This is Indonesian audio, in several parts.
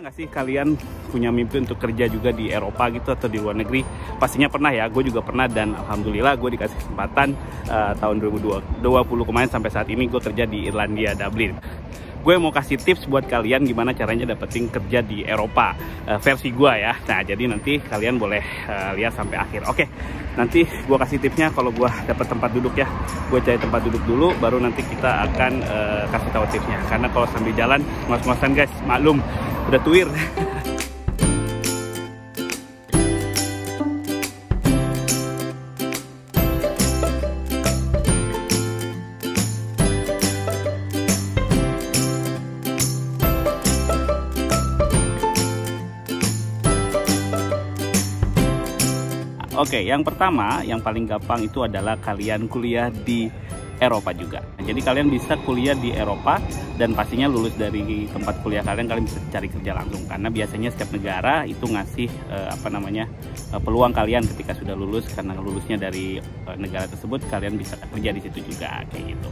Pernah nggak sih kalian punya mimpi untuk kerja juga di Eropa gitu atau di luar negeri? Pastinya pernah ya, gue juga pernah dan alhamdulillah gue dikasih kesempatan tahun 2020 kemarin sampai saat ini gue kerja di Irlandia, Dublin. Gue mau kasih tips buat kalian gimana caranya dapetin kerja di Eropa versi gue ya. Nah jadi nanti kalian boleh lihat sampai akhir. Oke, nanti gue kasih tipsnya kalau gue dapet tempat duduk ya. Gue cari tempat duduk dulu, baru nanti kita akan kasih tahu tipsnya. Karena kalau sambil jalan ngos-ngosan guys, maklum udah tuir. Oke, yang pertama, yang paling gampang itu adalah kalian kuliah di Eropa juga. Jadi kalian bisa kuliah di Eropa dan pastinya lulus dari tempat kuliah kalian bisa cari kerja langsung. Karena biasanya setiap negara itu ngasih peluang kalian ketika sudah lulus, karena lulusnya dari negara tersebut kalian bisa kerja di situ juga kayak gitu.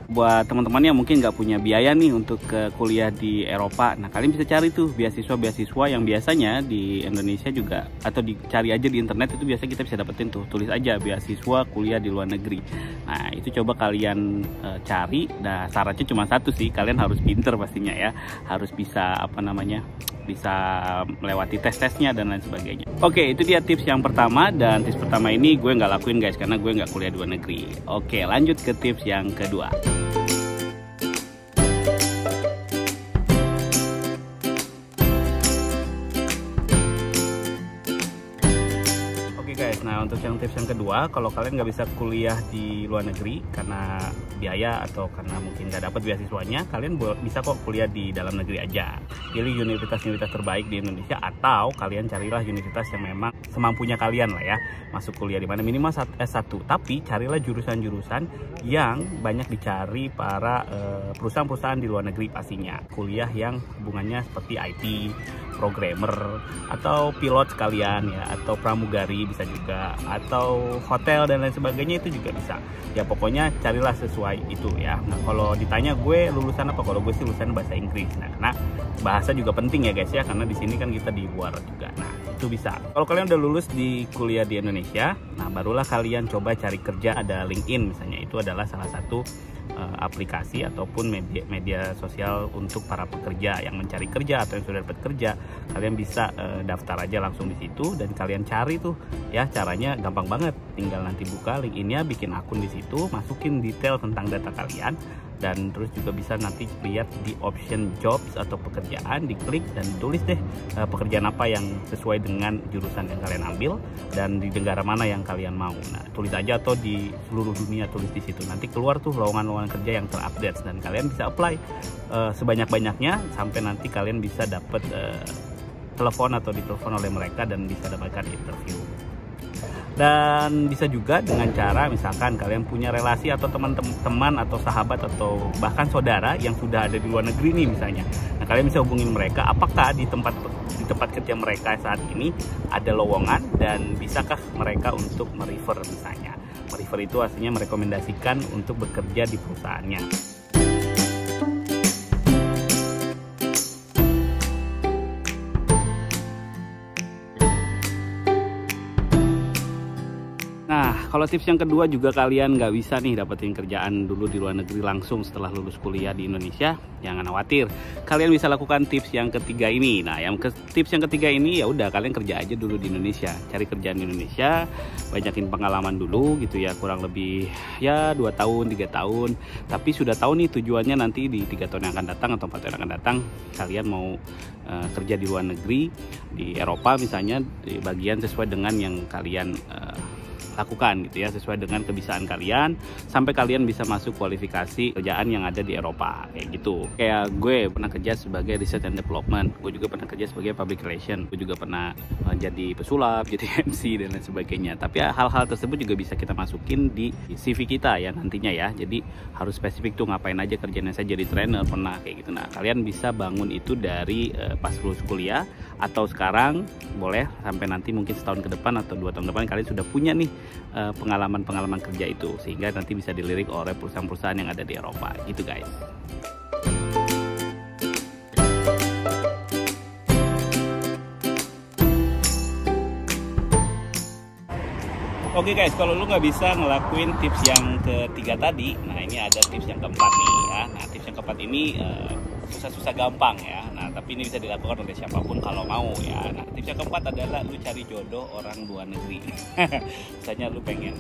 Buat teman-teman yang mungkin nggak punya biaya nih untuk kuliah di Eropa, nah kalian bisa cari tuh beasiswa yang biasanya di Indonesia juga, atau dicari aja di internet itu biasa kita bisa dapetin tuh, tulis aja beasiswa kuliah di luar negeri. Nah itu coba kalian cari. Nah syaratnya cuma satu sih, kalian harus pinter pastinya ya, harus bisa bisa melewati tes-tesnya dan lain sebagainya. Oke, itu dia tips yang pertama, dan tips pertama ini gue nggak lakuin guys karena gue nggak kuliah di luar negeri. Oke, lanjut ke tips yang kedua. Nah untuk yang tips yang kedua, kalau kalian nggak bisa kuliah di luar negeri karena biaya atau karena mungkin nggak dapat beasiswanya, kalian bisa kok kuliah di dalam negeri aja. Pilih universitas-universitas terbaik di Indonesia, atau kalian carilah universitas yang memang semampunya kalian lah ya, masuk kuliah di mana minimal S1. Tapi carilah jurusan-jurusan yang banyak dicari para perusahaan-perusahaan di luar negeri pastinya. Kuliah yang hubungannya seperti IT, programmer, atau pilot sekalian ya, atau pramugari bisa juga, atau hotel dan lain sebagainya itu juga bisa. Ya pokoknya carilah sesuai itu ya. Nah kalau ditanya gue lulusan apa, kalau gue sih lulusan bahasa Inggris. Nah karena bahasa juga penting ya guys ya, karena di sini kan kita di luar juga. Nah itu bisa. Kalau kalian udah lulus di kuliah di Indonesia, nah barulah kalian coba cari kerja. Ada LinkedIn misalnya, itu adalah salah satu aplikasi ataupun media sosial untuk para pekerja yang mencari kerja atau yang sudah dapat kerja. Kalian bisa daftar aja langsung di situ dan kalian cari tuh ya. Caranya gampang banget, tinggal nanti buka LinkedIn-nya, bikin akun di situ, masukin detail tentang data kalian, dan terus juga bisa nanti lihat di option jobs atau pekerjaan, diklik dan tulis deh pekerjaan apa yang sesuai dengan jurusan yang kalian ambil dan di negara mana yang kalian mau. Nah tulis aja, atau di seluruh dunia tulis di situ. Nanti keluar tuh lowongan-lowongan kerja yang terupdate dan kalian bisa apply sebanyak-banyaknya sampai nanti kalian bisa dapat telepon atau ditelepon oleh mereka dan bisa dapatkan interview. Dan bisa juga dengan cara misalkan kalian punya relasi atau teman-teman atau sahabat atau bahkan saudara yang sudah ada di luar negeri nih misalnya. Nah kalian bisa hubungin mereka, apakah di tempat kerja mereka saat ini ada lowongan dan bisakah mereka untuk merefer misalnya. Merefer itu artinya merekomendasikan untuk bekerja di perusahaannya. Nah, kalau tips yang kedua juga kalian nggak bisa nih dapetin kerjaan dulu di luar negeri langsung setelah lulus kuliah di Indonesia, jangan khawatir. Kalian bisa lakukan tips yang ketiga ini. Nah, tips yang ketiga ini ya udah kalian kerja aja dulu di Indonesia, cari kerjaan di Indonesia, banyakin pengalaman dulu gitu ya, kurang lebih ya 2 tahun, 3 tahun. Tapi sudah tahu nih tujuannya nanti di 3 tahun yang akan datang atau 4 tahun yang akan datang, kalian mau kerja di luar negeri, di Eropa misalnya, di bagian sesuai dengan yang kalian lakukan gitu ya, sesuai dengan kebisaan kalian sampai kalian bisa masuk kualifikasi kerjaan yang ada di Eropa kayak gitu. Kayak gue pernah kerja sebagai research and development, gue juga pernah kerja sebagai public relation, gue juga pernah jadi pesulap, jadi MC dan lain sebagainya. Tapi hal-hal tersebut juga bisa kita masukin di CV kita ya nantinya ya. Jadi harus spesifik tuh ngapain aja kerjanya. Saya jadi trainer pernah kayak gitu. Nah kalian bisa bangun itu dari pas lulus kuliah atau sekarang, boleh sampai nanti mungkin setahun ke depan atau 2 tahun depan kalian sudah punya nih pengalaman kerja itu, sehingga nanti bisa dilirik oleh perusahaan-perusahaan yang ada di Eropa gitu guys. Oke guys, kalau lu nggak bisa ngelakuin tips yang ketiga tadi, nah ini ada tips yang keempat nih ya. Nah tips yang keempat ini susah-susah gampang ya. Nah tapi ini bisa dilakukan oleh siapapun kalau mau ya. Nah tips yang keempat adalah lu cari jodoh orang luar negeri. Misalnya lu pengen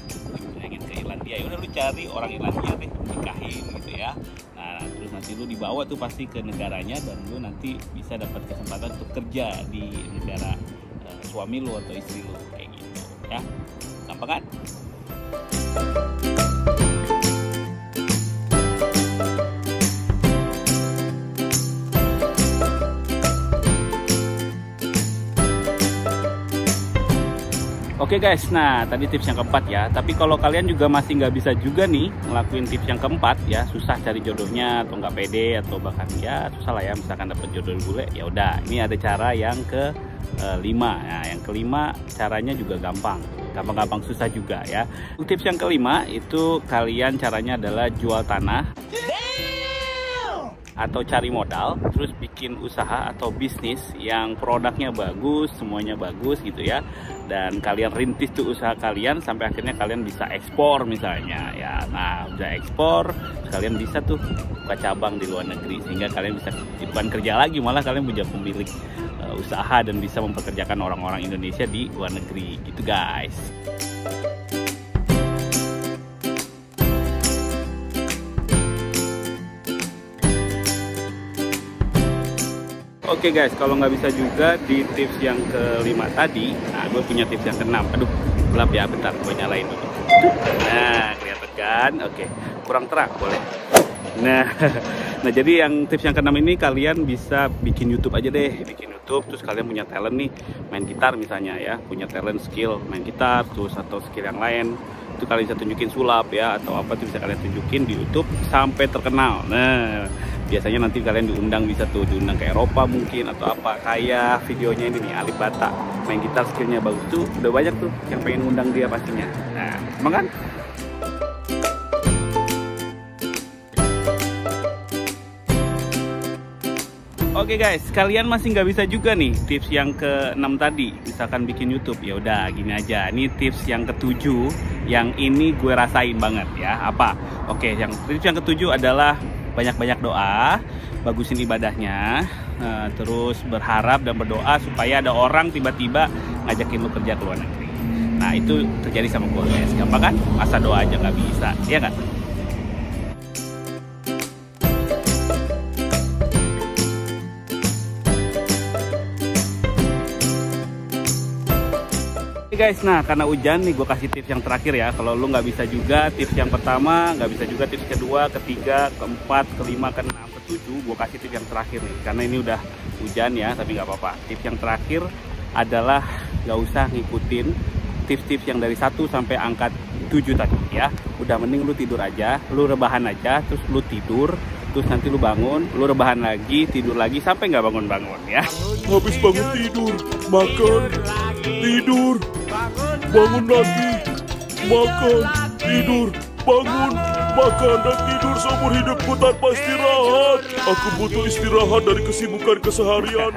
ke Irlandia, ya udah lu cari orang Irlandia deh, nikahin gitu ya. Nah terus nanti lu dibawa tuh pasti ke negaranya dan lu nanti bisa dapat kesempatan untuk kerja di negara suami lu atau istri lu kayak gitu ya. Gampang kan? Oke guys, nah tadi tips yang keempat ya. Tapi kalau kalian juga masih nggak bisa juga nih ngelakuin tips yang keempat ya, susah cari jodohnya atau nggak pede atau bahkan ya susah lah ya, misalkan dapet jodoh bule, ya udah. Ini ada cara yang kelima. Nah, yang kelima caranya juga gampang susah juga ya. Tips yang kelima itu kalian caranya adalah jual tanah atau cari modal, terus bikin usaha atau bisnis yang produknya bagus, semuanya bagus gitu ya. Dan kalian rintis tuh usaha kalian sampai akhirnya kalian bisa ekspor misalnya ya. Nah udah ekspor, kalian bisa tuh buka cabang di luar negeri sehingga kalian bisa bukan kerja lagi, malah kalian punya pemilik usaha dan bisa mempekerjakan orang-orang Indonesia di luar negeri gitu guys. Oke guys, kalau nggak bisa juga di tips yang kelima tadi, nah gue punya tips yang keenam. Aduh, gelap ya, bentar gue nyalain dulu. Nah, kelihatan kan? Oke, kurang terang boleh. Nah, jadi yang tips yang keenam ini kalian bisa bikin YouTube aja deh, bikin YouTube. Terus kalian punya talent nih, main gitar misalnya ya, punya talent skill main gitar, terus atau skill yang lain. Itu kalian bisa tunjukin sulap ya atau apa tuh bisa kalian tunjukin di YouTube sampai terkenal. Nah, biasanya nanti kalian diundang ke Eropa mungkin atau apa, kayak videonya ini nih Alif Bata main gitar skillnya bagus tuh, udah banyak tuh yang pengen undang dia pastinya. Nah, emang kan? Oke guys, kalian masih nggak bisa juga nih tips yang ke-6 tadi, misalkan bikin YouTube. Ya udah gini aja, ini tips yang ke-7 yang ini gue rasain banget ya. Apa? Oke, tips yang ke-7 adalah banyak-banyak doa, bagusin ibadahnya, terus berharap dan berdoa supaya ada orang tiba-tiba ngajakin lu kerja ke luar negeri. Nah itu terjadi sama gue guys, gampang kan? Masa doa aja nggak bisa, ya nggak? Guys, nah karena hujan nih gue kasih tips yang terakhir ya. Kalau lu nggak bisa juga tips yang pertama, nggak bisa juga tips kedua, ketiga, keempat, kelima, keenam, ketujuh, gue kasih tips yang terakhir nih. Karena ini udah hujan ya, tapi nggak apa-apa. Tips yang terakhir adalah nggak usah ngikutin tips-tips yang dari 1 sampai angka 7 tadi ya. Udah mending lu tidur aja, lu rebahan aja, terus lu tidur, terus nanti lu bangun, lu rebahan lagi, tidur lagi sampai nggak bangun-bangun ya. Habis bangun tidur, makan, tidur, bangun lagi, makan, tidur, bangun, makan dan tidur seumur hidupku tanpa istirahat. Aku butuh istirahat dari kesibukan keseharian.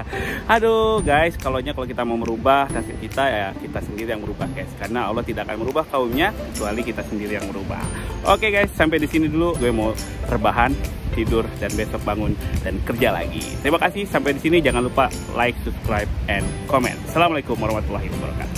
Aduh guys, kalau kita mau merubah nasib kita ya kita sendiri yang merubah guys. Karena Allah tidak akan merubah kaumnya kecuali kita sendiri yang merubah. Oke guys, sampai di sini dulu. Gue mau rebahan, tidur, dan besok bangun dan kerja lagi. Terima kasih sampai di sini. Jangan lupa like, subscribe, and comment. Assalamualaikum warahmatullahi wabarakatuh.